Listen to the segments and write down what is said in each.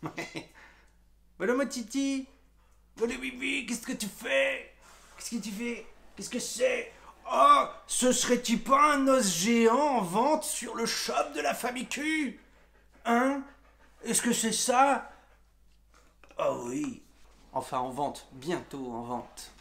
Ouais. Voilà mon titi. Voilà bibi, qu'est-ce que tu fais? Qu'est-ce que tu fais? Qu'est-ce que c'est? Oh, ce serait-il pas un os géant en vente sur le shop de la famille Q? Hein? Est-ce que c'est ça? Oh oui. Enfin en vente, bientôt en vente.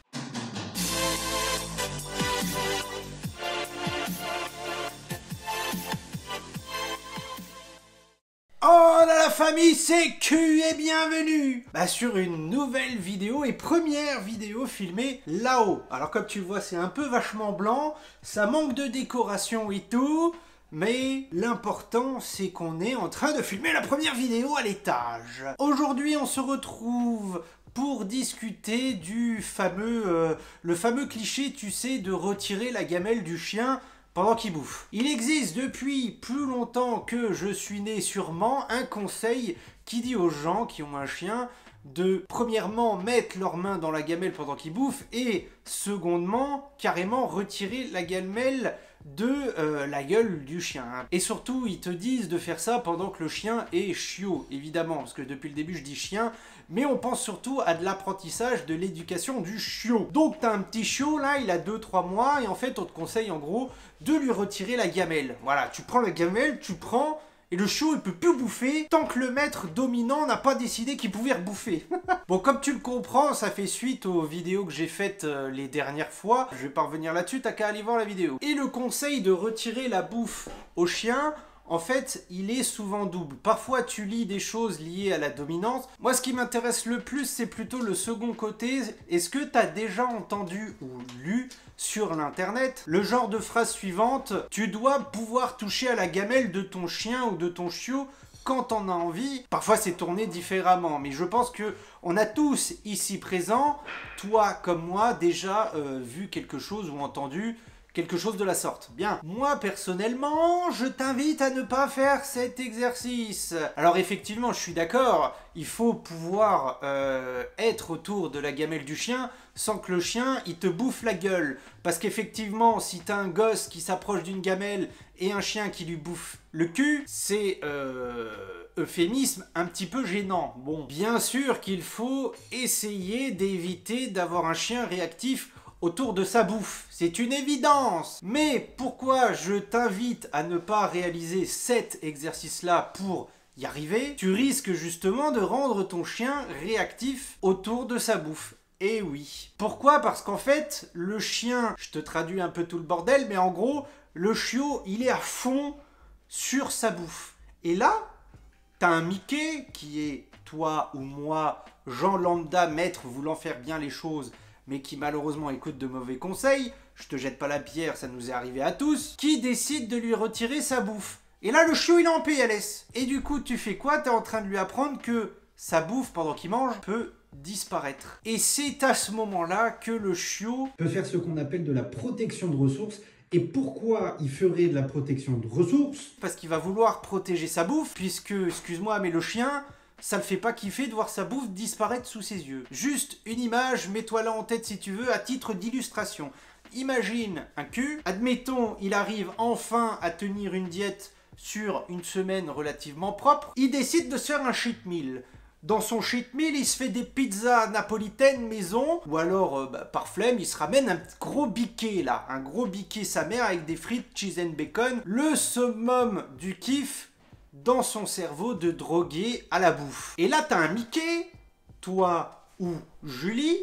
Oh là la famille, c'est Q et bienvenue sur une nouvelle vidéo et première vidéo filmée là-haut. Alors comme tu le vois, c'est un peu vachement blanc, ça manque de décoration et tout, mais l'important c'est qu'on est en train de filmer la première vidéo à l'étage. Aujourd'hui on se retrouve pour discuter du fameux, le fameux cliché, tu sais, de retirer la gamelle du chien pendant qu'il bouffe. Il existe depuis plus longtemps que je suis né sûrement un conseil qui dit aux gens qui ont un chien de premièrement mettre leurs mains dans la gamelle pendant qu'ils bouffent et secondement carrément retirer la gamelle de la gueule du chien. Et surtout ils te disent de faire ça pendant que le chien est chiot, évidemment, parce que depuis le début je dis chien, mais on pense surtout à de l'apprentissage de l'éducation du chiot. Donc t'as un petit chiot là, il a 2-3 mois, et en fait on te conseille en gros de lui retirer la gamelle. Voilà, tu prends la gamelle, tu prends, et le chiot il peut plus bouffer tant que le maître dominant n'a pas décidé qu'il pouvait rebouffer. Bon, comme tu le comprends, ça fait suite aux vidéos que j'ai faites les dernières fois. Je vais pas revenir là-dessus, t'as qu'à aller voir la vidéo. Et le conseil de retirer la bouffe au chien, en fait, il est souvent double. Parfois, tu lis des choses liées à la dominance. Moi, ce qui m'intéresse le plus, c'est plutôt le second côté. Est-ce que tu as déjà entendu ou lu sur l'internet le genre de phrase suivante: tu dois pouvoir toucher à la gamelle de ton chien ou de ton chiot quand t'en as envie. Parfois c'est tourné différemment, mais je pense que on a tous ici présents, toi comme moi, déjà vu quelque chose ou entendu quelque chose de la sorte. Bien, moi personnellement, je t'invite à ne pas faire cet exercice. Alors effectivement, je suis d'accord, il faut pouvoir être autour de la gamelle du chien sans que le chien, il te bouffe la gueule. Parce qu'effectivement, si t'as un gosse qui s'approche d'une gamelle et un chien qui lui bouffe le cul, c'est euphémisme un petit peu gênant. Bon, bien sûr qu'il faut essayer d'éviter d'avoir un chien réactif autour de sa bouffe. C'est une évidence. Mais pourquoi je t'invite à ne pas réaliser cet exercice-là pour y arriver? Tu risques justement de rendre ton chien réactif autour de sa bouffe. Et oui. Pourquoi? Parce qu'en fait, le chien, je te traduis un peu tout le bordel, mais en gros, le chiot, il est à fond sur sa bouffe. Et là, t'as un Mickey qui est toi ou moi, Jean lambda, maître voulant faire bien les choses, mais qui malheureusement écoute de mauvais conseils, je te jette pas la pierre, ça nous est arrivé à tous, qui décide de lui retirer sa bouffe. Et là, le chiot, il est en PLS. Et du coup, tu fais quoi? T'es en train de lui apprendre que sa bouffe, pendant qu'il mange, peut disparaître. Et c'est à ce moment-là que le chiot peut faire ce qu'on appelle de la protection de ressources. Et pourquoi il ferait de la protection de ressources? Parce qu'il va vouloir protéger sa bouffe, puisque, excuse-moi, mais le chien, ça le fait pas kiffer de voir sa bouffe disparaître sous ses yeux. Juste une image, mets-toi là en tête si tu veux, à titre d'illustration. Imagine un cul, admettons, il arrive enfin à tenir une diète sur une semaine relativement propre, il décide de se faire un cheat meal. Dans son cheat meal, il se fait des pizzas napolitaines maison, ou alors, par flemme, il se ramène un gros biquet, là. Un gros biquet sa mère avec des frites, cheese and bacon. Le summum du kiff dans son cerveau de droguer à la bouffe. Et là, t'as un Mickey, toi ou Julie,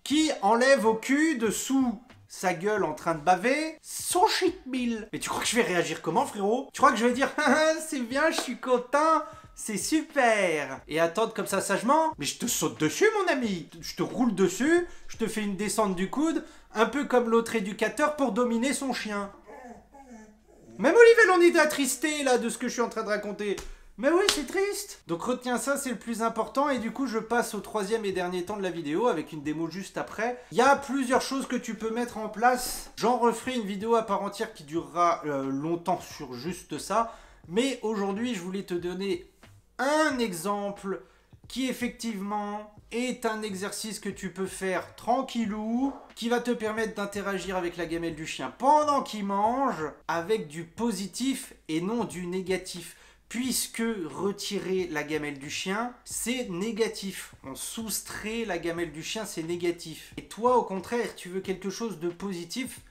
qui enlève au cul dessous sa gueule en train de baver son cheat meal. Mais tu crois que je vais réagir comment, frérot? Tu crois que je vais dire c'est bien, je suis content, c'est super, et attendre comme ça sagement? Mais je te saute dessus, mon ami. Je te roule dessus, je te fais une descente du coude, un peu comme l'autre éducateur pour dominer son chien. Même Olivier en est attristé là de ce que je suis en train de raconter. Mais oui, c'est triste. Donc retiens ça, c'est le plus important. Et du coup, je passe au troisième et dernier temps de la vidéo avec une démo juste après. Il y a plusieurs choses que tu peux mettre en place. J'en referai une vidéo à part entière qui durera longtemps sur juste ça. Mais aujourd'hui, je voulais te donner un exemple qui effectivement est un exercice que tu peux faire tranquillou, qui va te permettre d'interagir avec la gamelle du chien pendant qu'il mange avec du positif et non du négatif. puisque retirer la gamelle du chien, c'est négatif. On soustrait la gamelle du chien, c'est négatif. Et toi, au contraire, tu veux quelque chose de positif,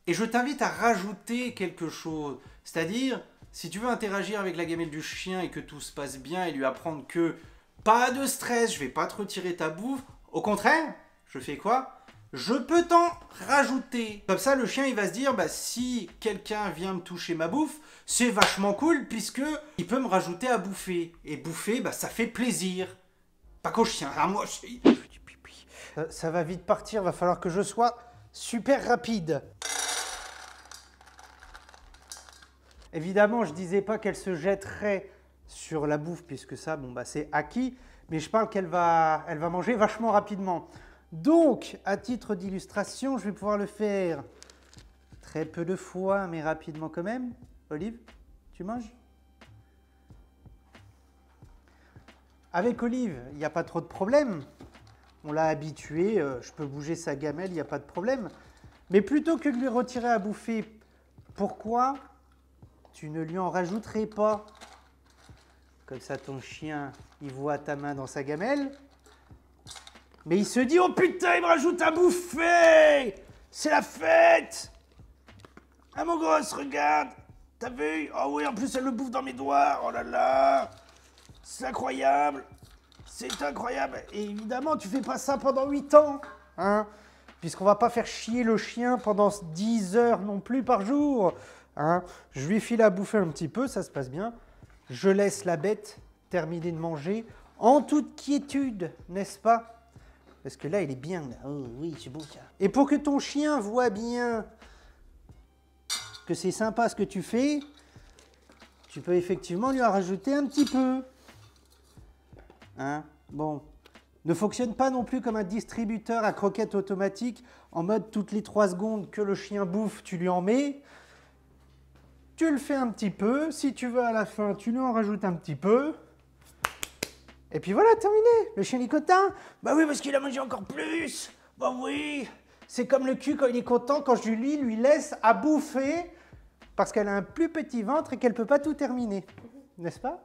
et je t'invite à rajouter quelque chose. C'est-à-dire, si tu veux interagir avec la gamelle du chien et que tout se passe bien et lui apprendre que pas de stress, je vais pas te retirer ta bouffe, au contraire, je fais quoi ? Je peux t'en rajouter. Comme ça, le chien, il va se dire, bah, si quelqu'un vient me toucher ma bouffe, c'est vachement cool puisque il peut me rajouter à bouffer. Et bouffer, bah, ça fait plaisir. Pas qu'au chien, à moi, ça va vite partir, va falloir que je sois super rapide. Évidemment, je disais pas qu'elle se jetterait sur la bouffe puisque ça, bon, bah, c'est acquis. Mais je parle qu'elle va manger vachement rapidement. Donc, à titre d'illustration, je vais pouvoir le faire très peu de fois, mais rapidement quand même. Olive, tu manges? Avec Olive, il n'y a pas trop de problème. On l'a habitué, je peux bouger sa gamelle, il n'y a pas de problème. Mais plutôt que de lui retirer à bouffer, pourquoi tu ne lui en rajouterais pas? Comme ça, ton chien, il voit ta main dans sa gamelle. Mais il se dit, oh putain, il me rajoute à bouffer! C'est la fête! Ah mon gosse, regarde! T'as vu? Oh oui, en plus elle le bouffe dans mes doigts! Oh là là! C'est incroyable! C'est incroyable! Et évidemment, tu fais pas ça pendant 8 ans! Hein? Puisqu'on va pas faire chier le chien pendant 10 heures non plus par jour! Hein? Je lui file à bouffer un petit peu, ça se passe bien. Je laisse la bête terminer de manger en toute quiétude, n'est-ce pas? Parce que là, il est bien, là. Oh oui, c'est beau ça. Et pour que ton chien voit bien que c'est sympa ce que tu fais, tu peux effectivement lui en rajouter un petit peu. Hein? Bon. Ne fonctionne pas non plus comme un distributeur à croquettes automatique, en mode toutes les 3 secondes que le chien bouffe, tu lui en mets. Tu le fais un petit peu. Si tu veux à la fin, tu lui en rajoutes un petit peu. Et puis voilà, terminé. Le chien est content. Bah oui, parce qu'il a mangé encore plus. Bah oui. C'est comme le cul quand il est content, quand Julie lui laisse à bouffer parce qu'elle a un plus petit ventre et qu'elle ne peut pas tout terminer. N'est-ce pas?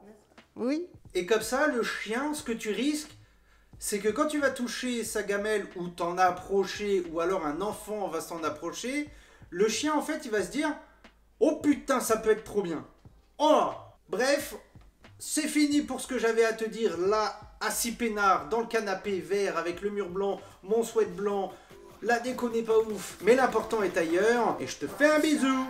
Oui. Et comme ça, le chien, ce que tu risques, c'est que quand tu vas toucher sa gamelle ou t'en approcher, ou alors un enfant va s'en approcher, le chien, en fait, il va se dire « Oh putain, ça peut être trop bien !» Oh. Bref, c'est fini pour ce que j'avais à te dire là, assis peinard, dans le canapé vert avec le mur blanc, mon sweat blanc. La déco n'est pas ouf, mais l'important est ailleurs, et je te fais un bisou.